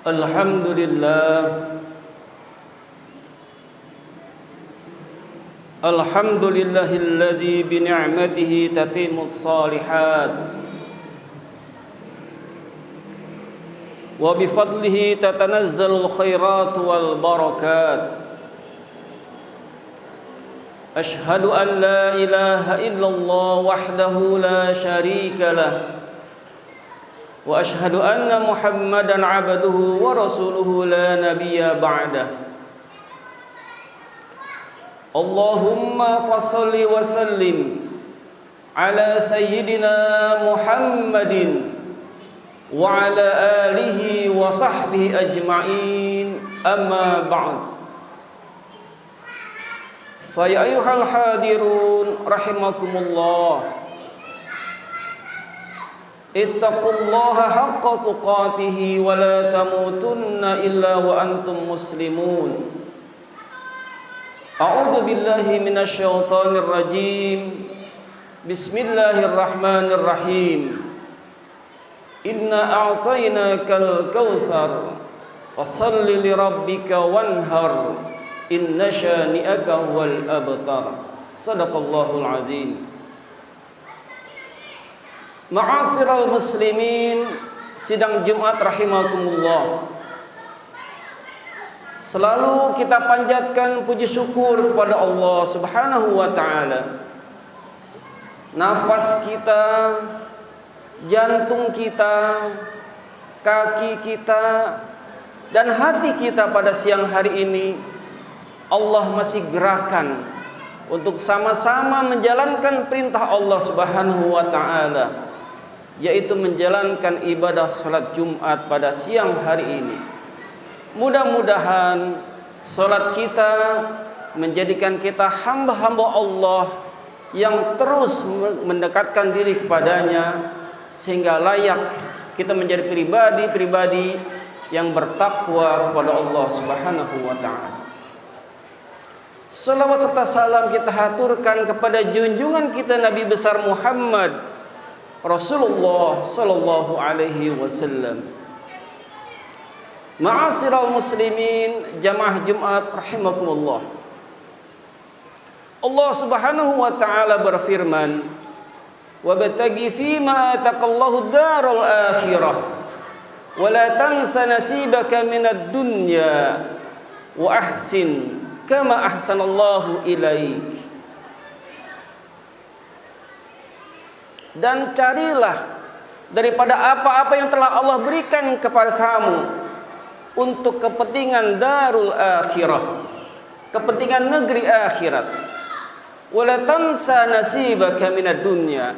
Alhamdulillah Alhamdulillahilladzi bi ni'matihi tatimmus shalihat wa bi fadlihi tatanazzalul khairat wal barakat. Ashhadu an la ilaha illallah wahdahu la syarika lah wa ashhadu anna Muhammadan abduhu wa rasuluhu la nabiyya ba'dah. Allahumma fassalli wa sallim ala sayyidina Muhammadin wa ala alihi wa sahbihi ajma'in, amma ba'd. Fa ya ayyuhal hadirun rahimakumullah, ittaqullaha haqqa tuqatih wa la tamutunna illa wa antum muslimun. A'udzu billahi minasy syaithanir rajim. Bismillahirrahmanirrahim. Inna a'tainakal kautsar fashalli li rabbika wanhar inna syani'aka huwal abtar. Shadaqallahul azim. Ma'asyiral muslimin, sidang Jumat rahimakumullah. Selalu kita panjatkan puji syukur kepada Allah Subhanahu wa taala. Nafas kita, jantung kita, kaki kita, dan hati kita pada siang hari ini Allah masih gerakan untuk sama-sama menjalankan perintah Allah Subhanahu wa taala, yaitu menjalankan ibadah salat Jumat pada siang hari ini. Mudah-mudahan salat kita menjadikan kita hamba-hamba Allah yang terus mendekatkan diri kepadanya, sehingga layak kita menjadi pribadi-pribadi yang bertakwa kepada Allah Subhanahu wa taala. Salawat serta salam kita haturkan kepada junjungan kita Nabi besar Muhammad Rasulullah sallallahu alaihi wasallam. Ma'asyiral muslimin, jamaah Jumat rahimakumullah. Allah Subhanahu wa taala berfirman, "Wabtaghi fima ataqallahu daral akhirah wa la tansa nasibaka minad dunya wa ahsin kama ahsanallahu ilaik." Dan carilah daripada apa-apa yang telah Allah berikan kepada kamu untuk kepentingan darul akhirah, kepentingan negeri akhirat. Wala tansa nasibaka minad dunya,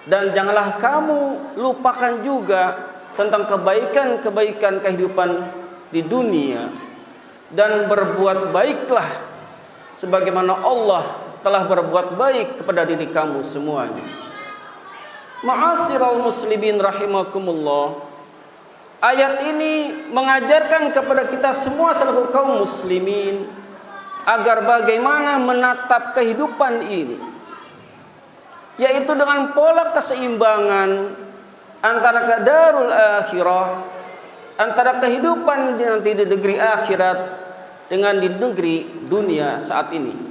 dan janganlah kamu lupakan juga tentang kebaikan-kebaikan kehidupan di dunia, dan berbuat baiklah sebagaimana Allah telah berbuat baik kepada diri kamu semuanya. Ma'asyiral muslimin rahimakumullah, ayat ini mengajarkan kepada kita semua selaku kaum muslimin agar bagaimana menatap kehidupan ini, yaitu dengan pola keseimbangan antara darul akhirah, antara kehidupan nanti di negeri akhirat dengan di negeri dunia saat ini.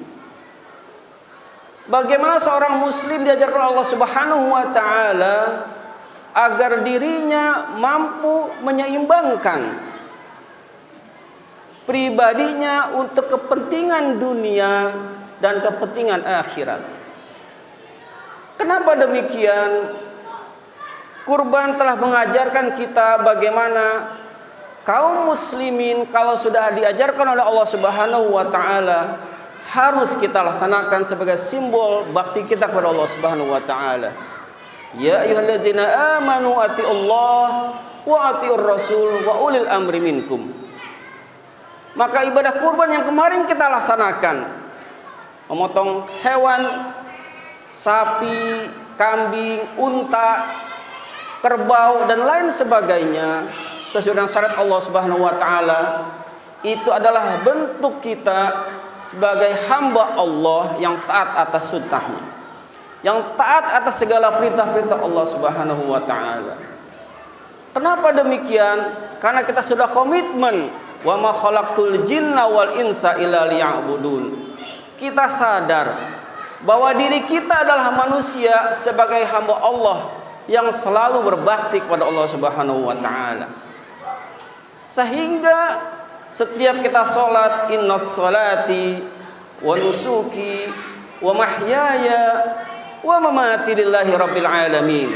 Bagaimana seorang muslim diajarkan Allah Subhanahu wa taala agar dirinya mampu menyeimbangkan pribadinya untuk kepentingan dunia dan kepentingan akhirat. Kenapa demikian? Kurban telah mengajarkan kita bagaimana kaum muslimin kalau sudah diajarkan oleh Allah Subhanahu wa taala harus kita laksanakan sebagai simbol bakti kita kepada Allah Subhanahu wa taala. Ya ayyuhalladzina amanu atiullah wa atiur rasul wa ulil amri minkum. Maka ibadah kurban yang kemarin kita laksanakan, memotong hewan, sapi, kambing, unta, kerbau dan lain sebagainya sesuai dengan syariat Allah Subhanahu wa taala, itu adalah bentuk kita sebagai hamba Allah yang taat atas sunnahnya, yang taat atas segala perintah-perintah Allah Subhanahu wa taala. Kenapa demikian? Karena kita sudah komitmen, wa ma khalaqtul jinna wal insa illa liya'budun. Kita sadar bahwa diri kita adalah manusia sebagai hamba Allah yang selalu berbakti kepada Allah Subhanahu wa taala. Sehingga setiap kita salat, innas salati wa nusuki wa mahyaya wa mamati lillahi rabbil alamin.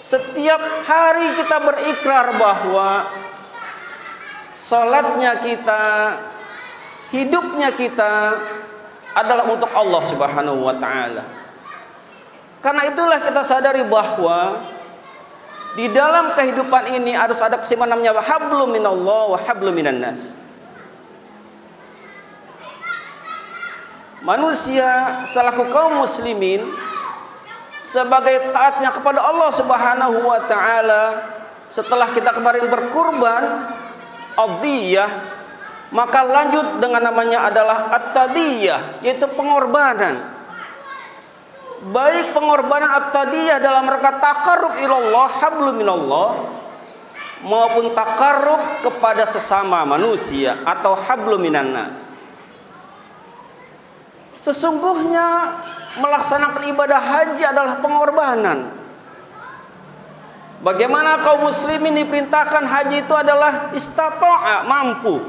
Setiap hari kita berikrar bahwa salatnya kita, hidupnya kita adalah untuk Allah Subhanahu wa taala. Karena itulah kita sadari bahwa di dalam kehidupan ini harus ada keseimbangan namanya hablum minallah wa hablum minan nas. Manusia selaku kaum muslimin sebagai taatnya kepada Allah Subhanahu wa taala, setelah kita kemarin berkurban adhiyah, maka lanjut dengan namanya adalah at-tadiyah, yaitu pengorbanan. Baik pengorbanan at-tadiyah dalam rangka taqarrub ilallah hablum minallah, maupun taqarrub kepada sesama manusia atau hablum minan nas. Sesungguhnya melaksanakan ibadah haji adalah pengorbanan. Bagaimana kaum muslimin diperintahkan haji itu adalah istata'a, mampu.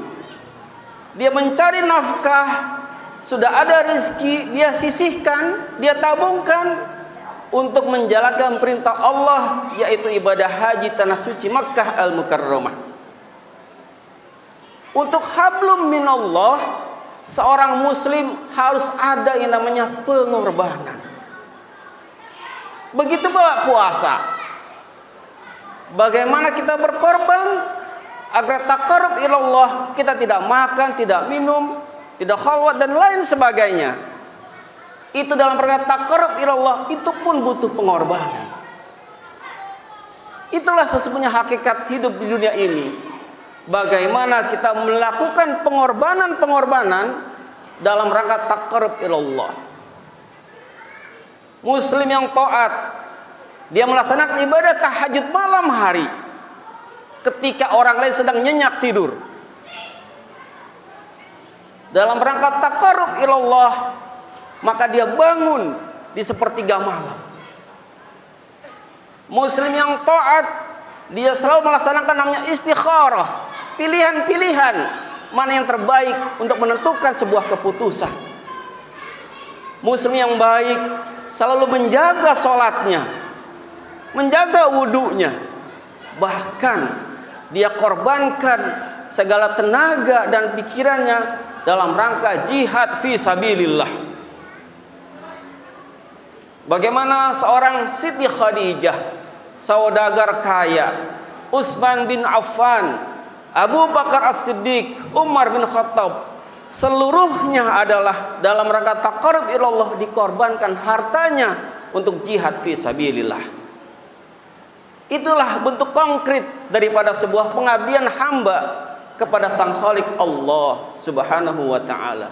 Dia mencari nafkah, sudah ada rezeki, dia sisihkan, dia tabungkan untuk menjalankan perintah Allah, yaitu ibadah haji tanah suci Makkah Al-Mukarramah. Untuk hablum minallah, seorang muslim harus ada yang namanya pengorbanan. Begitu pula puasa. Bagaimana kita berkorban agar taqarrub ilallah, kita tidak makan, tidak minum, tidak khalwat dan lain sebagainya. Itu dalam rangka taqarrub ilallah, itu pun butuh pengorbanan. Itulah sesungguhnya hakikat hidup di dunia ini. Bagaimana kita melakukan pengorbanan-pengorbanan dalam rangka taqarrub ilallah. Muslim yang taat, dia melaksanakan ibadah tahajud malam hari ketika orang lain sedang nyenyak tidur. Dalam rangka taqarrub ilallah, maka dia bangun di sepertiga malam. Muslim yang taat, dia selalu melaksanakan namanya istikharah, pilihan-pilihan mana yang terbaik untuk menentukan sebuah keputusan. Muslim yang baik selalu menjaga sholatnya, menjaga wudunya, bahkan dia korbankan segala tenaga dan pikirannya dalam rangka jihad fi sabilillah. Bagaimana seorang Siti Khadijah, saudagar kaya, Utsman bin Affan, Abu Bakar As-Siddiq, Umar bin Khattab, seluruhnya adalah dalam rangka taqarrub ilallah, dikorbankan hartanya untuk jihad fi sabilillah. Itulah bentuk konkret daripada sebuah pengabdian hamba kepada Sang Khalik Allah Subhanahu wa taala.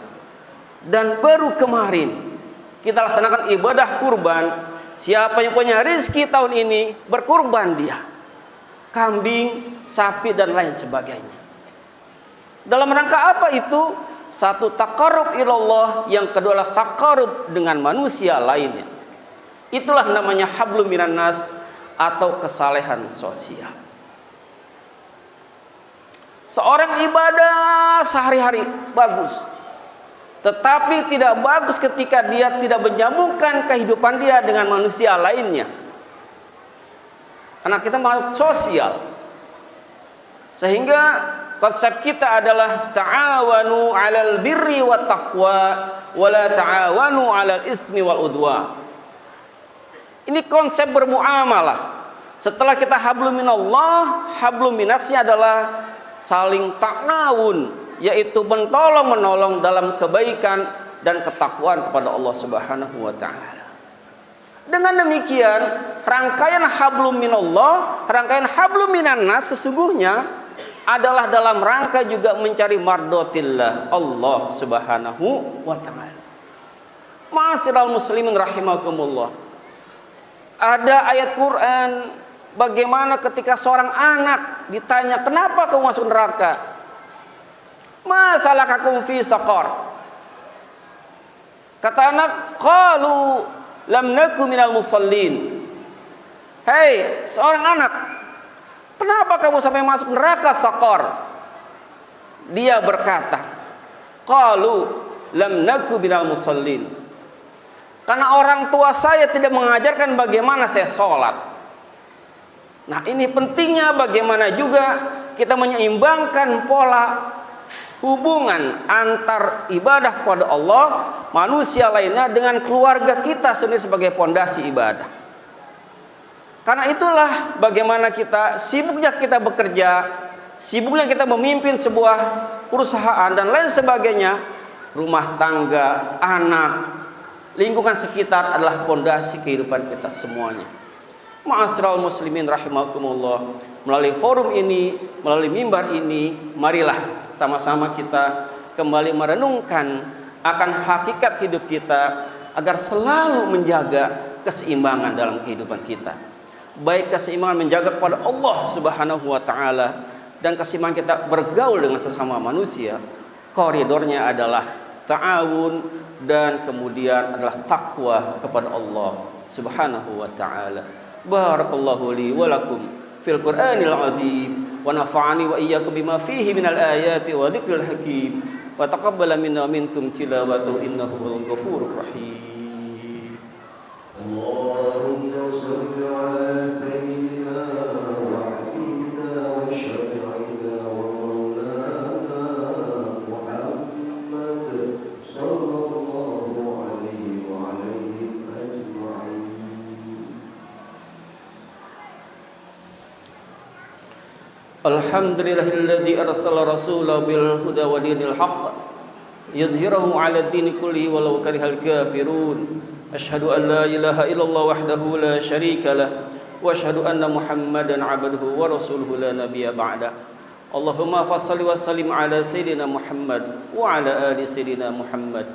Dan baru kemarin kita laksanakan ibadah kurban. Siapa yang punya rezeki tahun ini, berkurban dia. Kambing, sapi dan lain sebagainya. Dalam rangka apa itu? Satu, taqarrub ilallah, yang kedua adalah taqarrub dengan manusia lainnya. Itulah namanya hablum minan nas atau kesalehan sosial. Seorang ibadah sehari-hari bagus, tetapi tidak bagus ketika dia tidak menyambungkan kehidupan dia dengan manusia lainnya. Karena kita makhluk sosial. Sehingga konsep kita adalah ta'awanu 'alal birri wat taqwa wa la ta'awanu 'alal ismi wal udwan. Ini konsep bermuamalah. Setelah kita hablum minallah, hablum minasnya adalah saling ta'awun, yaitu menolong dalam kebaikan dan ketakwaan kepada Allah Subhanahu wa taala. Dengan demikian, rangkaian hablum minallah, rangkaian hablum minan nas sesungguhnya adalah dalam rangka juga mencari mardotillah Allah Subhanahu wa taala. Ma'asyiral muslimin rahimakumullah. Ada ayat Quran bagaimana ketika seorang anak ditanya, kenapa kamu masuk neraka? Masalakakum fi saqar. Kata anak, qalu lam naku minal musallin. Hei, seorang anak, kenapa kamu sampai masuk neraka saqar? Dia berkata, qalu lam naku minal musallin. Karena orang tua saya tidak mengajarkan bagaimana saya sholat. Nah, ini pentingnya bagaimana juga kita menyeimbangkan pola hubungan antar ibadah kepada Allah, manusia lainnya dengan keluarga kita sendiri sebagai pondasi ibadah. Karena itulah bagaimana sibuknya kita bekerja, sibuknya kita memimpin sebuah perusahaan dan lain sebagainya, rumah tangga, anak, lingkungan sekitar adalah pondasi kehidupan kita semuanya. Ma'asyiral muslimin rahimakumullah, melalui forum ini, melalui mimbar ini, marilah sama-sama kita kembali merenungkan akan hakikat hidup kita agar selalu menjaga keseimbangan dalam kehidupan kita. Baik keseimbangan menjaga kepada Allah Subhanahu wa taala dan keseimbangan kita bergaul dengan sesama manusia. Koridornya adalah ta'awun dan kemudian adalah takwa kepada Allah Subhanahu wa taala. Barakallahu li wa lakum fil Qur'anil azim wa nafa'ani wa iyyakum bima fihi minal ayati wa dzikril hakim wa taqabbala minna minkum tilawatahu innahu wal ghafurur rahim. Allahumma shalli ala sayyidina wa habibina wa syafi'ina wa maulana Muhammad sallallahu alaihi wa alihi ajma'in. Alhamdulillahilladzi arsala rasulahu bil huda wa dinil haqq yudhhirahu 'ala ad-dini kullihi walau karihal kafirun. Asyhadu an la ilaha illallah wahdahu la syarika lah wa asyhadu anna Muhammadan 'abduhu wa rasuluhu la nabiyya ba'da. Allahumma fassalli wa sallim 'ala sayyidina Muhammad wa 'ala ali sayyidina Muhammad.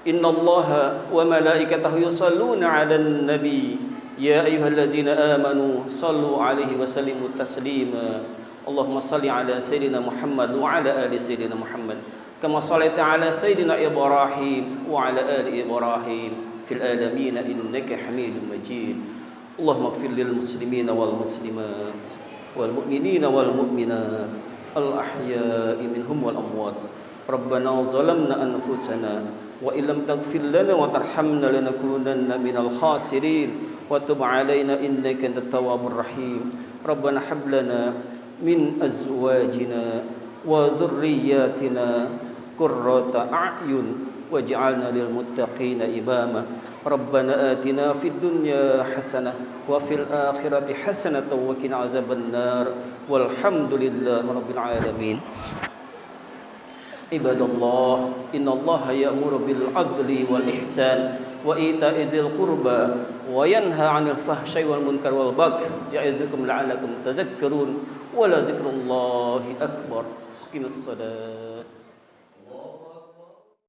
Innallaha wa malaikatahu yusalluna 'alan nabi ya ayyuhalladzina amanu sallu 'alaihi wa sallimu taslima. Allahumma salli 'ala sayyidina Muhammad wa 'ala ali sayyidina Muhammad kama shallaita 'ala sayyidina Ibrahim wa 'ala ali Ibrahim fil alamin innaka Hamidum Majid. Allahumma ighfir lil muslimina wal muslimat wal mu'minina wal mu'minat al ahya'i minhum wal amwat. Rabbana zalamna anfusana wa illam taghfir lana wa tarhamna lanakunanna minal khasirin wa tub 'alaina innaka antat tawwabur rahim. Rabbana hab lana min azwajina wa dhurriyyatina qurrata a'yun waj'alna lil muttaqina imama. Rabbana atina fid dunya hasanah wa fil akhirati hasanatan wa qina adzaban nar. Walhamdulillahi rabbil alamin. Ibadallah, innallaha ya'muru bil 'adli wal ihsan wa ita'i dzil qurba wa yanha 'anil fahsya'i wal munkar wal baghi ya'idzukum la'allakum tadhakkarun. Wa la dzikrullahi akbar. Qimis shalah.